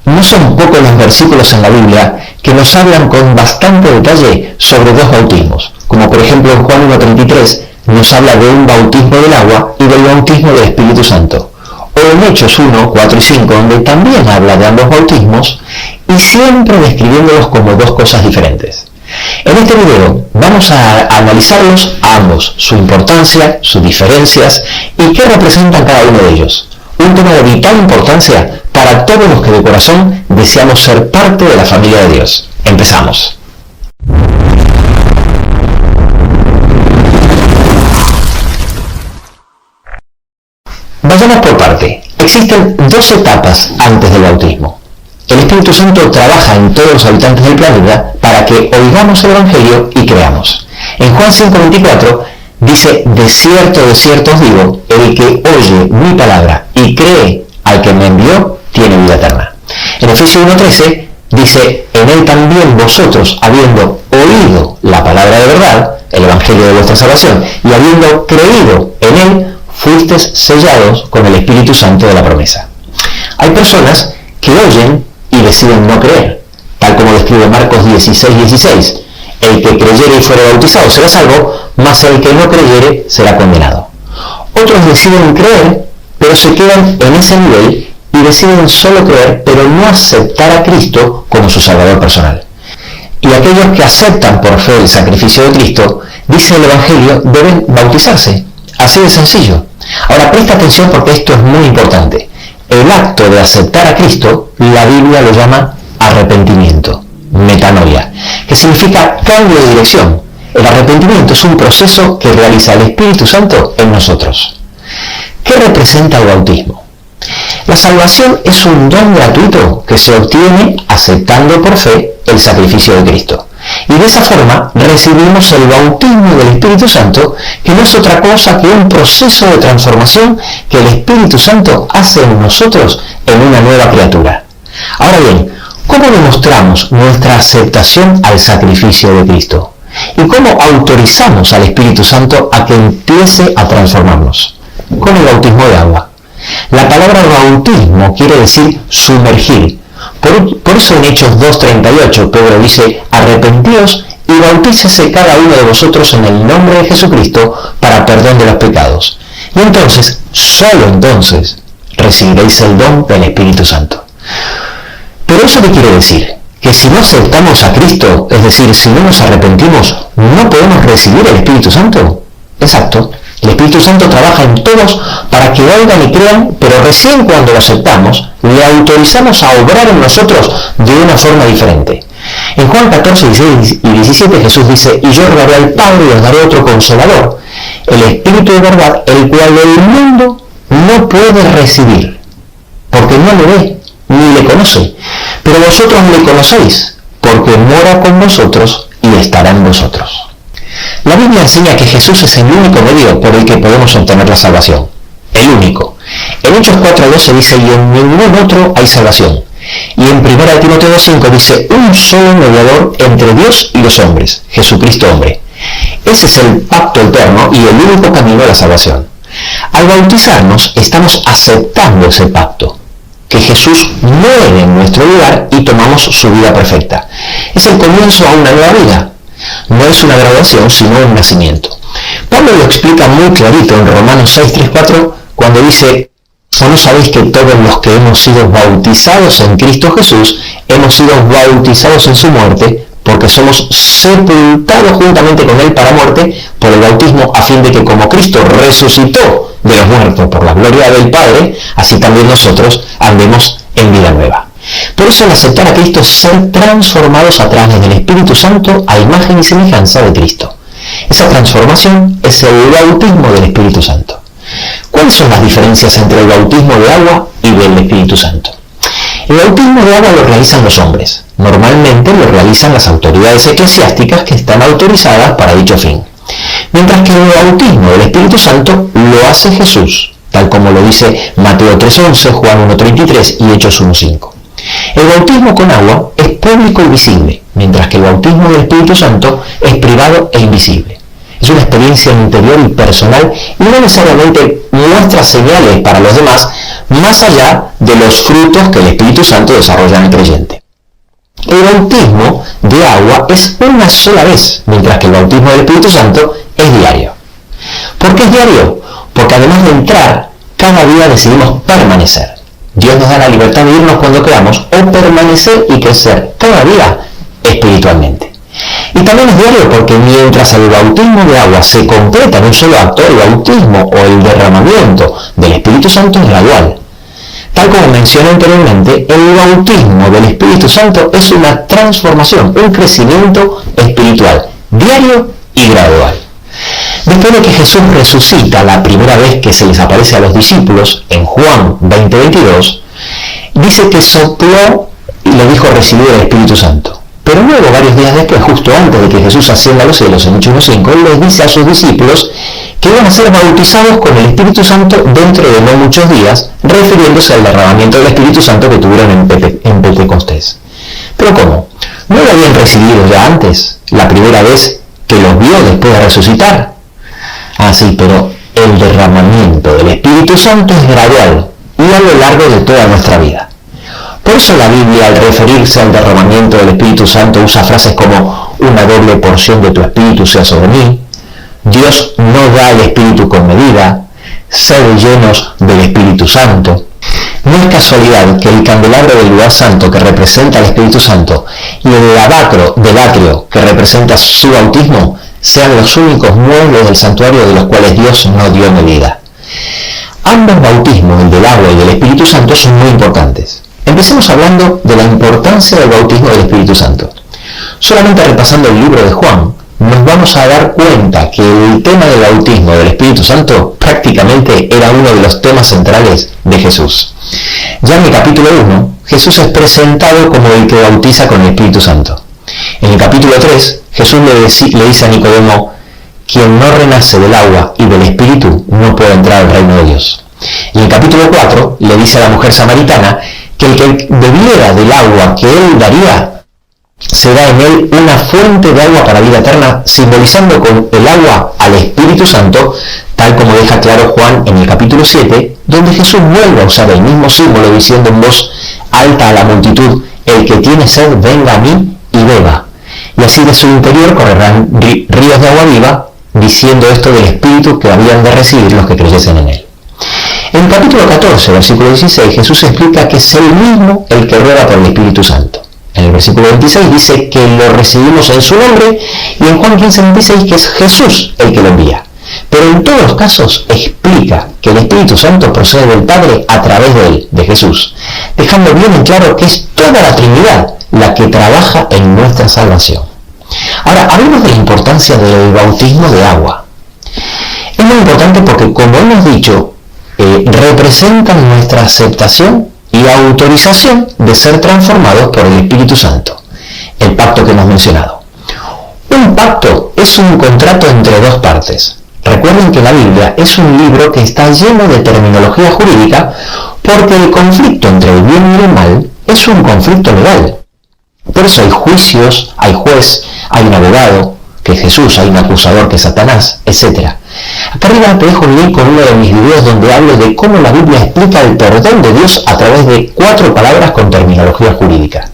No son pocos los versículos en la Biblia que nos hablan con bastante detalle sobre dos bautismos, como por ejemplo en Juan 1:33 nos habla de un bautismo del agua y del bautismo del Espíritu Santo, o en Hechos 1, 4 y 5, donde también habla de ambos bautismos y siempre describiéndolos como dos cosas diferentes. En este video vamos a analizarlos a ambos, su importancia, sus diferencias y qué representan cada uno de ellos. Un tema de vital importancia para todos los que de corazón deseamos ser parte de la familia de Dios. Empezamos. Vayamos por parte. Existen dos etapas antes del bautismo. El Espíritu Santo trabaja en todos los habitantes del planeta para que oigamos el Evangelio y creamos. En Juan 5:24 dice: de cierto os digo, el que oye mi palabra y cree al que me envió, tiene vida eterna. En Efesios 1:13 dice: en él también vosotros, habiendo oído la palabra de verdad, el Evangelio de vuestra salvación, y habiendo creído en él, fuisteis sellados con el Espíritu Santo de la promesa. Hay personas que oyen y deciden no creer, tal como describe Marcos 16:16. El que creyere y fuere bautizado será salvo, mas el que no creyere será condenado. Otros deciden creer, pero se quedan en ese nivel y deciden solo creer, pero no aceptar a Cristo como su Salvador personal. Y aquellos que aceptan por fe el sacrificio de Cristo, dice el Evangelio, deben bautizarse. Así de sencillo. Ahora presta atención porque esto es muy importante. El acto de aceptar a Cristo, la Biblia lo llama arrepentimiento, metanoia, que significa cambio de dirección. El arrepentimiento es un proceso que realiza el Espíritu Santo en nosotros. ¿Qué representa el bautismo? La salvación es un don gratuito que se obtiene aceptando por fe el sacrificio de Cristo. Y de esa forma recibimos el bautismo del Espíritu Santo, que no es otra cosa que un proceso de transformación que el Espíritu Santo hace en nosotros en una nueva criatura. Ahora bien, ¿cómo demostramos nuestra aceptación al sacrificio de Cristo? ¿Y cómo autorizamos al Espíritu Santo a que empiece a transformarnos? Con el bautismo de agua. La palabra bautismo quiere decir sumergir. Por eso en Hechos 2:38 Pedro dice: arrepentíos y bautícese cada uno de vosotros en el nombre de Jesucristo para perdón de los pecados. Y entonces, solo entonces, recibiréis el don del Espíritu Santo. ¿Pero eso qué quiere decir? ¿Que si no aceptamos a Cristo, es decir, si no nos arrepentimos, no podemos recibir el Espíritu Santo? Exacto. El Espíritu Santo trabaja en todos para que oigan y crean, pero recién cuando lo aceptamos, le autorizamos a obrar en nosotros de una forma diferente. En Juan 14:16 y 17 Jesús dice: y yo rogaré al Padre y os daré otro consolador, el Espíritu de verdad, el cual el mundo no puede recibir, porque no le ve ni le conoce, pero vosotros le conocéis, porque mora con vosotros y estará en vosotros. La Biblia enseña que Jesús es el único medio por el que podemos obtener la salvación. El único. En Hechos 4:12 dice: y en ningún otro hay salvación. Y en 1 Timoteo 2:5 dice: un solo mediador entre Dios y los hombres, Jesucristo hombre. Ese es el pacto eterno y el único camino a la salvación. Al bautizarnos estamos aceptando ese pacto, que Jesús muere en nuestro lugar y tomamos su vida perfecta. Es el comienzo a una nueva vida. No es una graduación, sino un nacimiento. Pablo lo explica muy clarito en Romanos 6:3-4, cuando dice: ¿o no sabéis que todos los que hemos sido bautizados en Cristo Jesús, hemos sido bautizados en su muerte, porque somos sepultados juntamente con él para muerte por el bautismo, a fin de que como Cristo resucitó de los muertos por la gloria del Padre, así también nosotros andemos en vida nueva? Por eso el aceptar a Cristo es ser transformados a través del Espíritu Santo a imagen y semejanza de Cristo. Esa transformación es el bautismo del Espíritu Santo. ¿Cuáles son las diferencias entre el bautismo de agua y del Espíritu Santo? El bautismo de agua lo realizan los hombres. Normalmente lo realizan las autoridades eclesiásticas que están autorizadas para dicho fin. Mientras que el bautismo del Espíritu Santo lo hace Jesús, tal como lo dice Mateo 3:11, Juan 1:33 y Hechos 1:5. El bautismo con agua es público y visible, mientras que el bautismo del Espíritu Santo es privado e invisible. Es una experiencia interior y personal y no necesariamente muestra señales para los demás, más allá de los frutos que el Espíritu Santo desarrolla en el creyente. El bautismo de agua es una sola vez, mientras que el bautismo del Espíritu Santo es diario. ¿Por qué es diario? Porque además de entrar, cada día decidimos permanecer. Dios nos da la libertad de irnos cuando queramos o permanecer y crecer cada día espiritualmente. Y también es diario porque mientras el bautismo de agua se completa en un solo acto, el bautismo o el derramamiento del Espíritu Santo es gradual. Tal como mencioné anteriormente, el bautismo del Espíritu Santo es una transformación, un crecimiento espiritual, diario y gradual. Después de que Jesús resucita la primera vez que se les aparece a los discípulos, en Juan 20:22, dice que sopló y le dijo recibir el Espíritu Santo. Pero luego, varios días después, justo antes de que Jesús ascienda a los cielos, en Hechos 1:5, Él les dice a sus discípulos que iban a ser bautizados con el Espíritu Santo dentro de no muchos días, refiriéndose al derramamiento del Espíritu Santo que tuvieron en Pentecostés. ¿Pero cómo? ¿No lo habían recibido ya antes, la primera vez que los vio después de resucitar? Ah, sí, pero el derramamiento del Espíritu Santo es gradual y a lo largo de toda nuestra vida. Por eso la Biblia, al referirse al derramamiento del Espíritu Santo, usa frases como una doble porción de tu Espíritu sea sobre mí, Dios no da el Espíritu con medida, sed llenos del Espíritu Santo. No es casualidad que el candelabro del lugar santo que representa al Espíritu Santo y el lavacro del atrio que representa su bautismo sean los únicos muebles del santuario de los cuales Dios no dio medida. Ambos bautismos, el del agua y del Espíritu Santo, son muy importantes. Empecemos hablando de la importancia del bautismo del Espíritu Santo. Solamente repasando el libro de Juan, nos vamos a dar cuenta que el tema del bautismo del Espíritu Santo prácticamente era uno de los temas centrales de Jesús. Ya en el capítulo 1, Jesús es presentado como el que bautiza con el Espíritu Santo. En el capítulo 3, Jesús le dice a Nicodemo, quien no renace del agua y del Espíritu no puede entrar al reino de Dios. Y en el capítulo 4 le dice a la mujer samaritana que el que bebiera del agua que él daría, será en él una fuente de agua para vida eterna, simbolizando con el agua al Espíritu Santo, tal como deja claro Juan en el capítulo 7, donde Jesús vuelve a usar el mismo símbolo diciendo en voz alta a la multitud, el que tiene sed venga a mí y beba. Y así de su interior correrán ríos de agua viva, diciendo esto del Espíritu que habían de recibir los que creyesen en él. En el capítulo 14, versículo 16, Jesús explica que es él mismo el que ruega por el Espíritu Santo. En el versículo 26 dice que lo recibimos en su nombre, y en Juan 15:26 que es Jesús el que lo envía. Pero en todos los casos explica que el Espíritu Santo procede del Padre a través de él, de Jesús, dejando bien en claro que es toda la Trinidad la que trabaja en nuestra salvación. Ahora, hablemos de la importancia del bautismo de agua. Es muy importante porque, como hemos dicho, representan nuestra aceptación y autorización de ser transformados por el Espíritu Santo, el pacto que hemos mencionado. Un pacto es un contrato entre dos partes. Recuerden que la Biblia es un libro que está lleno de terminología jurídica porque el conflicto entre el bien y el mal es un conflicto legal. Por eso hay juicios, hay juez, hay un abogado, que es Jesús, hay un acusador que es Satanás, etc. Acá arriba te dejo un link con uno de mis videos donde hablo de cómo la Biblia explica el perdón de Dios a través de 4 palabras con terminología jurídica.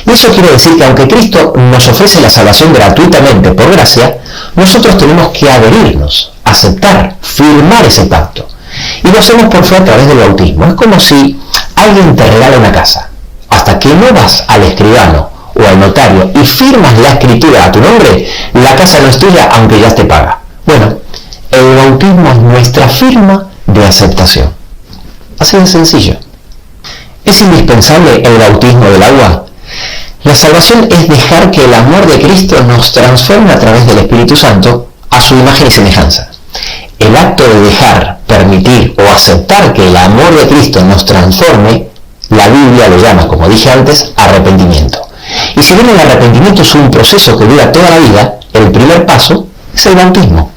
Y eso quiere decir que aunque Cristo nos ofrece la salvación gratuitamente por gracia, nosotros tenemos que adherirnos, aceptar, firmar ese pacto. Y lo hacemos por fe a través del bautismo. Es como si alguien te regala una casa. Hasta que no vas al escribano o al notario y firmas la escritura a tu nombre, la casa no es tuya aunque ya te paga. Bueno, el bautismo es nuestra firma de aceptación. Así de sencillo. ¿Es indispensable el bautismo del agua? La salvación es dejar que el amor de Cristo nos transforme a través del Espíritu Santo a su imagen y semejanza. El acto de dejar, permitir o aceptar que el amor de Cristo nos transforme, la Biblia lo llama, como dije antes, arrepentimiento. Y si bien el arrepentimiento es un proceso que dura toda la vida, el primer paso es el bautismo.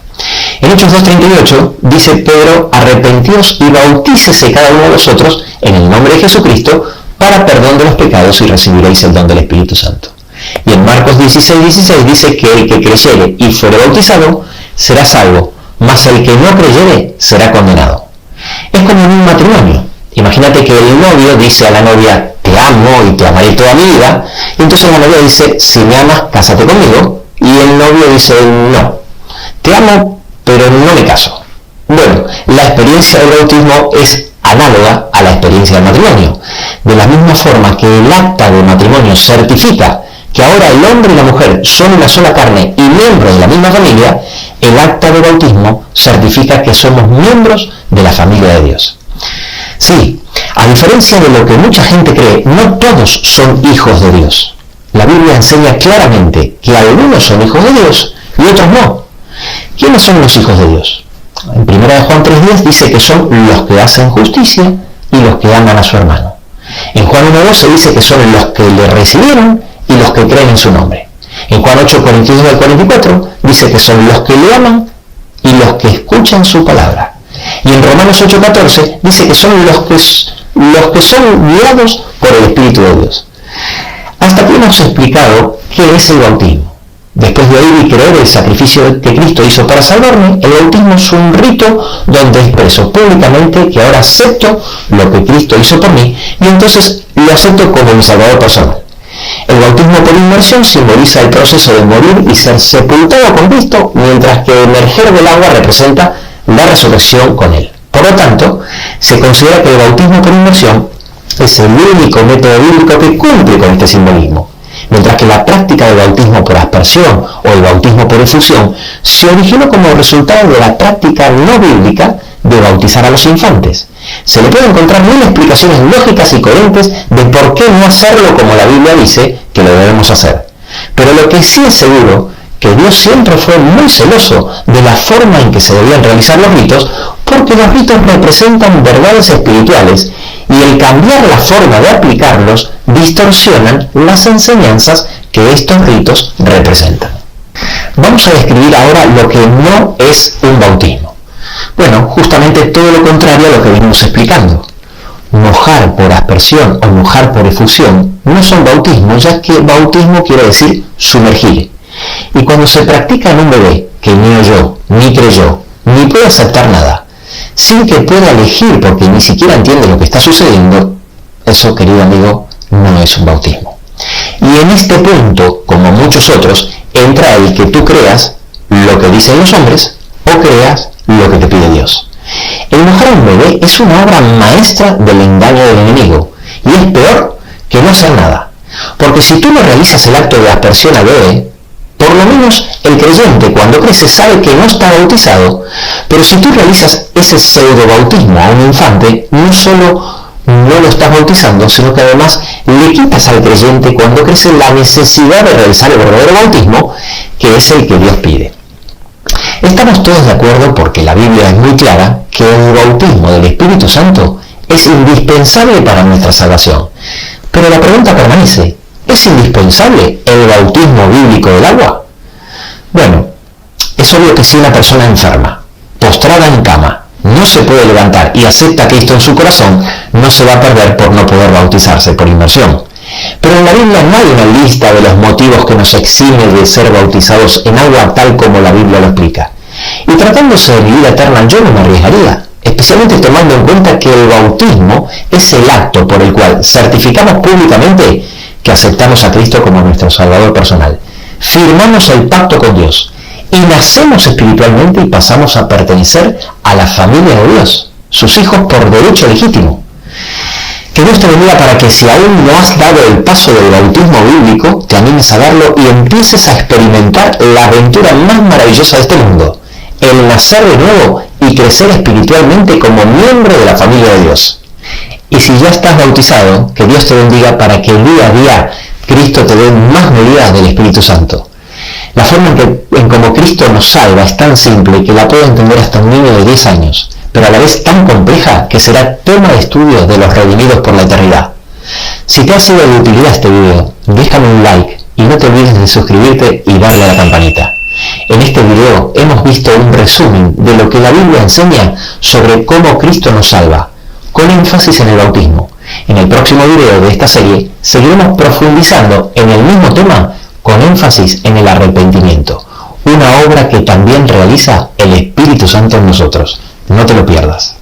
En Hechos 2:38 dice Pedro, arrepentíos y bautícese cada uno de vosotros en el nombre de Jesucristo para perdón de los pecados y recibiréis el don del Espíritu Santo. Y en Marcos 16:16 dice que el que creyere y fuere bautizado será salvo, mas el que no creyere será condenado. Es como en un matrimonio. Imagínate que el novio dice a la novia, te amo y te amaré toda mi vida, y entonces la novia dice, si me amas, cásate conmigo, y el novio dice, no, te amo, pero no me caso. Bueno, la experiencia del bautismo es análoga a la experiencia del matrimonio. De la misma forma que el acta de matrimonio certifica que ahora el hombre y la mujer son una sola carne y miembros de la misma familia, el acta de bautismo certifica que somos miembros de la familia de Dios. Sí, a diferencia de lo que mucha gente cree, no todos son hijos de Dios. La Biblia enseña claramente que algunos son hijos de Dios y otros no. ¿Quiénes son los hijos de Dios? En 1 Juan 3:10 dice que son los que hacen justicia y los que aman a su hermano. En Juan 1:12 dice que son los que le recibieron y los que creen en su nombre. En Juan 8:42 al 44 dice que son los que le aman y los que escuchan su palabra. Y en Romanos 8:14 dice que son los que son guiados por el Espíritu de Dios. Hasta aquí hemos explicado qué es el bautismo. Después de oír y creer el sacrificio que Cristo hizo para salvarme, el bautismo es un rito donde expreso públicamente que ahora acepto lo que Cristo hizo por mí y entonces lo acepto como mi Salvador personal. El bautismo por inmersión simboliza el proceso de morir y ser sepultado con Cristo, mientras que emerger del agua representa la resurrección con Él. Por lo tanto, se considera que el bautismo por inmersión es el único método bíblico que cumple con este simbolismo, mientras que la práctica del bautismo por aspersión o el bautismo por efusión se originó como resultado de la práctica no bíblica de bautizar a los infantes. Se le puede encontrar mil explicaciones lógicas y coherentes de por qué no hacerlo como la Biblia dice que lo debemos hacer. Pero lo que sí es seguro, que Dios siempre fue muy celoso de la forma en que se debían realizar los ritos, porque los ritos representan verdades espirituales y el cambiar la forma de aplicarlos distorsionan las enseñanzas que estos ritos representan. Vamos a describir ahora lo que no es un bautismo. Bueno, justamente todo lo contrario a lo que venimos explicando. Mojar por aspersión o mojar por efusión no son bautismos, ya que bautismo quiere decir sumergir. Y cuando se practica en un bebé que ni oyó, ni creyó, ni puede aceptar nada, sin que pueda elegir porque ni siquiera entiende lo que está sucediendo, eso, querido amigo, no es un bautismo. Y en este punto, como muchos otros, entra el que tú creas lo que dicen los hombres o creas lo que te pide Dios. El mojar a un bebé es una obra maestra del engaño del enemigo y es peor que no hacer nada, porque si tú no realizas el acto de aspersión al bebé, por lo menos el creyente cuando crece sabe que no está bautizado, pero si tú realizas ese pseudo bautismo a un infante, no solo no lo estás bautizando, sino que además le quitas al creyente cuando crece la necesidad de realizar el verdadero bautismo, que es el que Dios pide. Estamos todos de acuerdo porque la Biblia es muy clara que el bautismo del Espíritu Santo es indispensable para nuestra salvación. Pero la pregunta permanece, ¿es indispensable el bautismo bíblico del agua? Bueno, es obvio que si una persona enferma, postrada en cama, no se puede levantar y acepta a Cristo en su corazón, no se va a perder por no poder bautizarse por inmersión. Pero en la Biblia no hay una lista de los motivos que nos exime de ser bautizados en agua tal como la Biblia lo explica. Y tratándose de mi vida eterna, yo no me arriesgaría, especialmente tomando en cuenta que el bautismo es el acto por el cual certificamos públicamente que aceptamos a Cristo como nuestro Salvador personal. Firmamos el pacto con Dios y nacemos espiritualmente y pasamos a pertenecer a la familia de Dios, sus hijos por derecho legítimo. Que Dios te bendiga para que si aún no has dado el paso del bautismo bíblico, te animes a darlo y empieces a experimentar la aventura más maravillosa de este mundo, el nacer de nuevo y crecer espiritualmente como miembro de la familia de Dios. Y si ya estás bautizado, que Dios te bendiga para que día a día Cristo te dé más medidas del Espíritu Santo. La forma en cómo Cristo nos salva es tan simple que la puede entender hasta un niño de 10 años, pero a la vez tan compleja que será tema de estudio de los redimidos por la eternidad. Si te ha sido de utilidad este video, déjame un like y no te olvides de suscribirte y darle a la campanita. En este video hemos visto un resumen de lo que la Biblia enseña sobre cómo Cristo nos salva, con énfasis en el bautismo. En el próximo video de esta serie seguiremos profundizando en el mismo tema con énfasis en el arrepentimiento, una obra que también realiza el Espíritu Santo en nosotros. No te lo pierdas.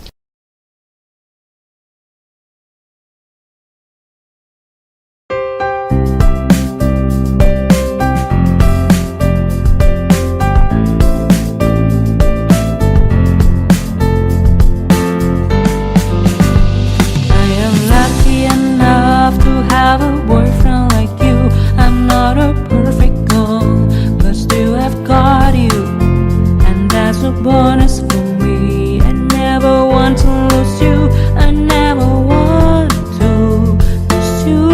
Bonus for me. I never want to lose you. I never want to lose you.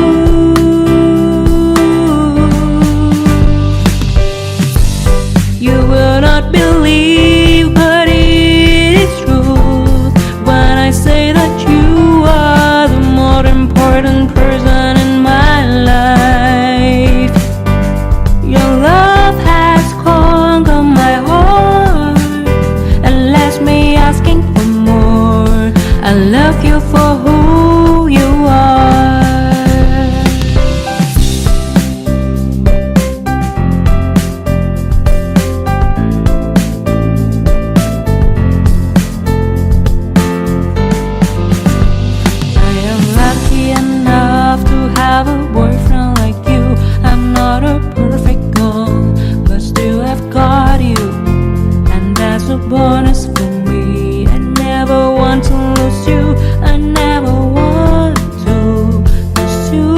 You will not believe, but it is true when I say that you are the more important person in my life. Your love has conquered my heart. Asking for more. I love you for who you are. I am lucky enough to have a boyfriend like you. I'm not a perfect girl, but still I've got you, and that's a bonus for me. I never want to lose you. I never want to lose you.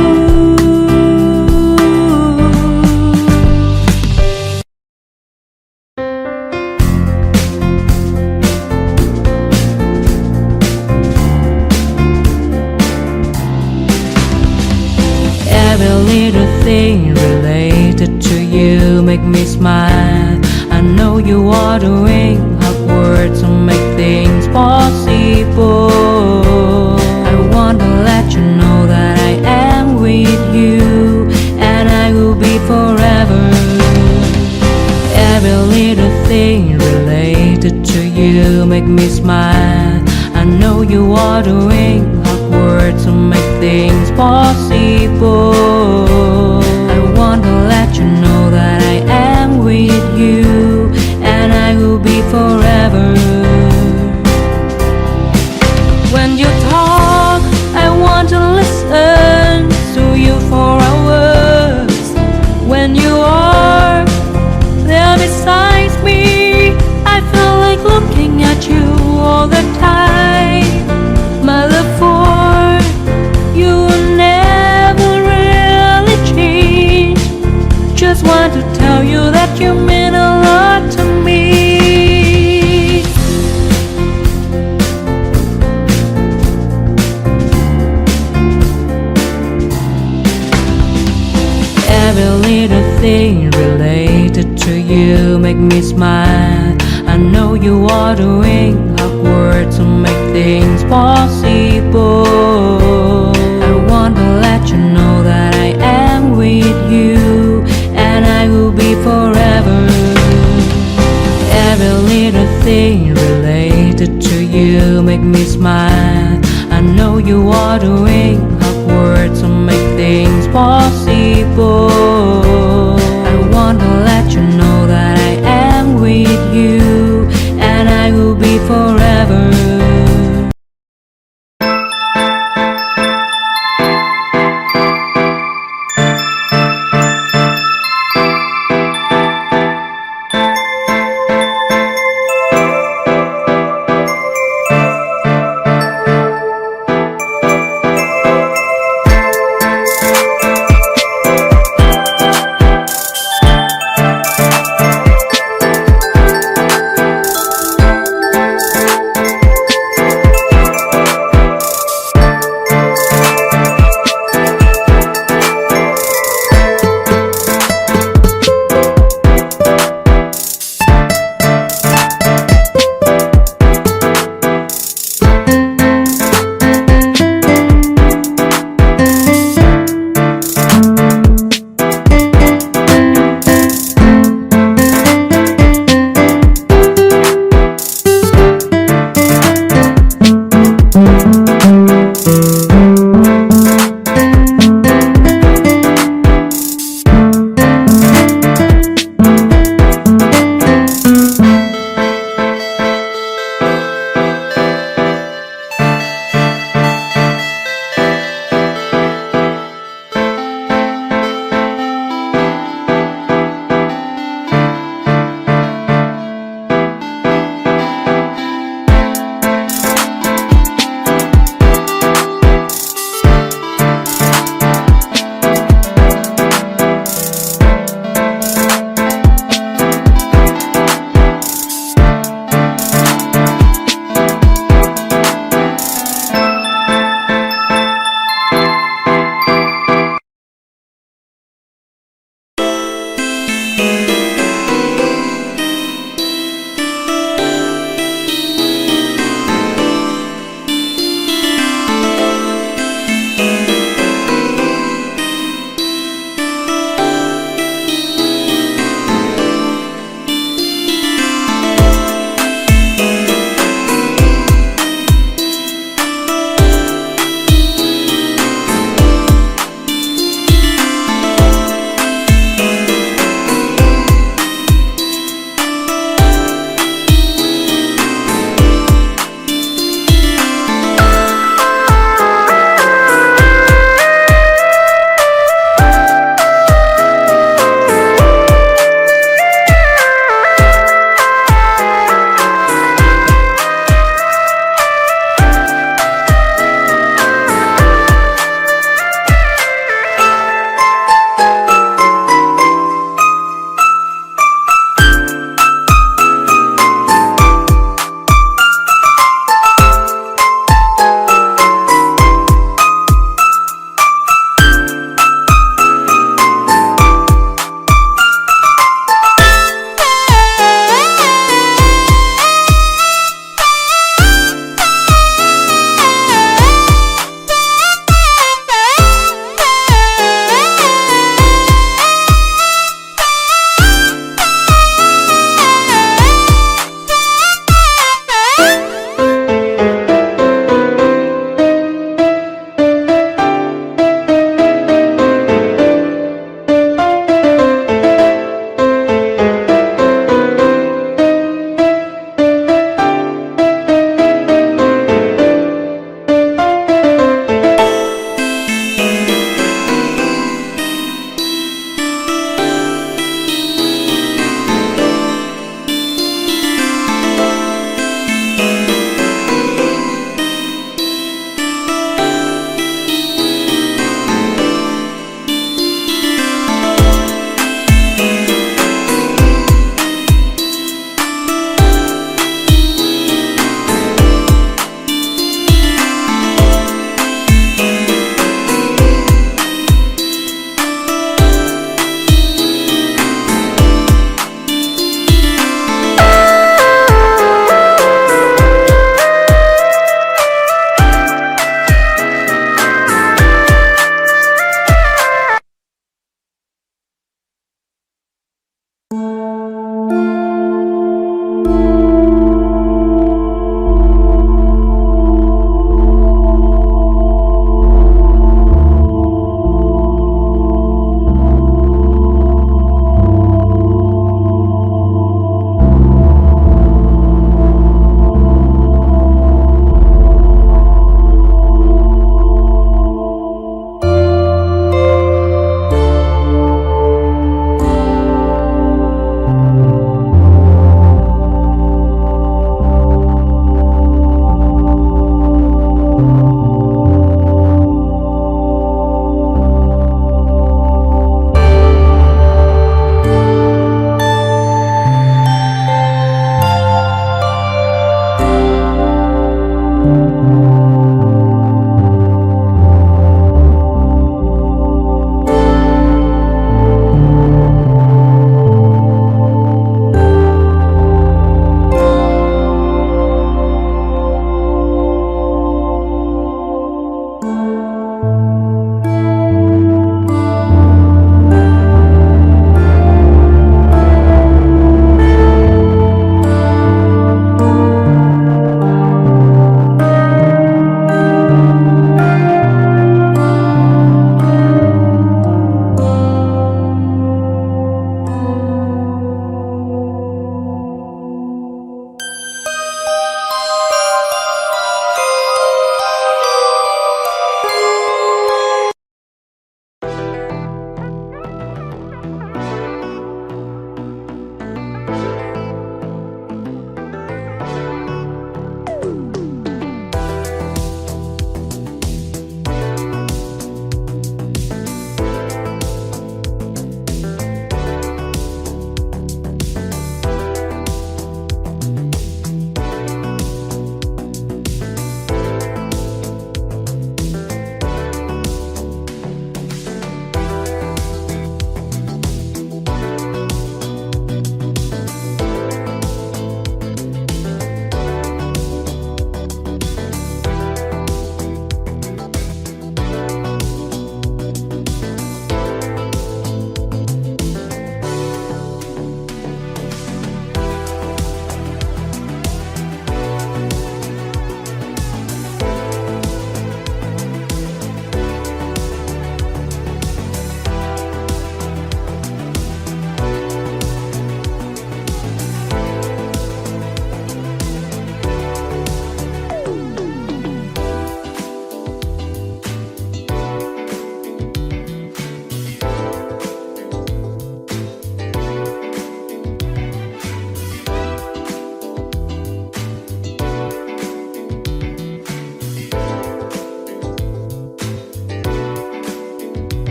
Every little thing related to you make me smile. I know you are doing hard work to make things possible. I want to let you know that I am with you, and I will be forever. Every little thing related to you make me smile. I know you are doing hard work to make things possible. I want to let you know that I am with you, and I will be forever. When you talk, I want to listen to you for hours. When you are there beside me, I feel like looking at you all the time. My love for you will never really change. Just want to tell you that you mean a lot to me. Every little thing related to you make me smile. I know you are doing hard work to make things possible. I want to let you know that I am with you, and I will be forever. Every little thing related to you make me smile. I know you are doing hard work to make things possible. I want to let you know that I am with you, and I will be forever.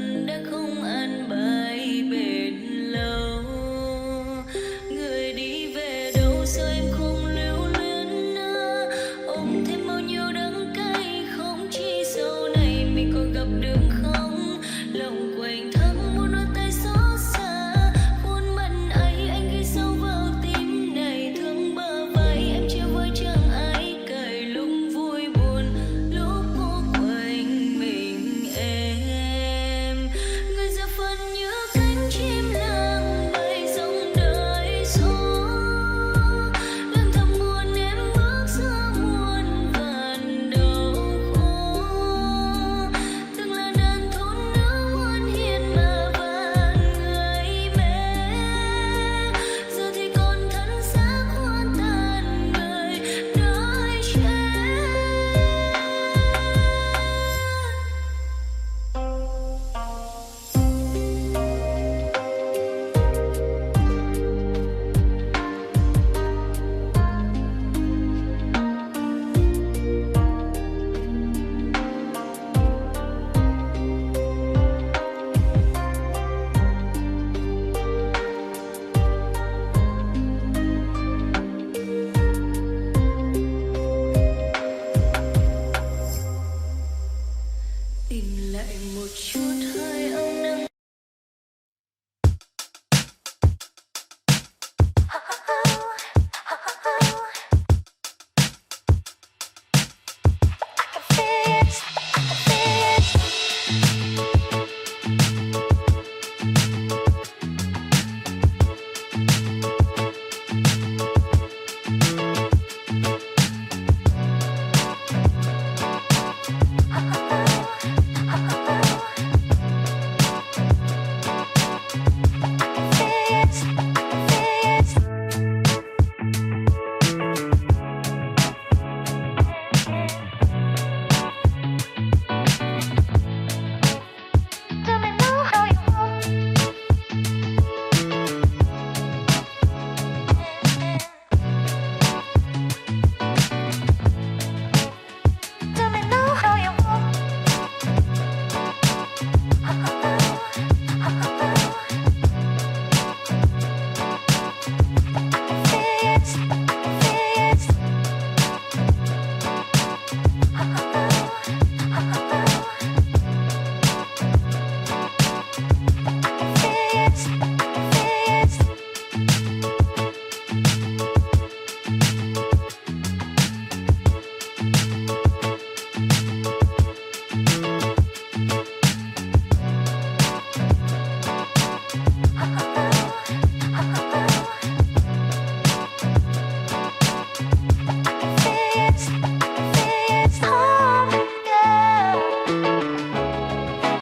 phận đã không an bài bền lâu. Người đi về đâu sao em không lưu luyến nữa, ôm thêm bao nhiêu đắng cay không chỉ sau này mình còn gặp được không. Lòng của anh thắm muốn đôi tay xót xa, khuôn mặt ấy anh ghi sâu vào tim này. Thương bờ vai em chia với chẳng ai cởi, lúc vui buồn lúc cô quanh mình em. Người giờ phần như cánh chim lang bay dòng đời gió, lần thầm buồn em bước giữa muôn vàn đau khổ. Từng là đàn thôn nữ muôn hiền mà vạn người mê, giờ thì còn thân xác hoa tàn người đời che. Tìm lại một chút hơi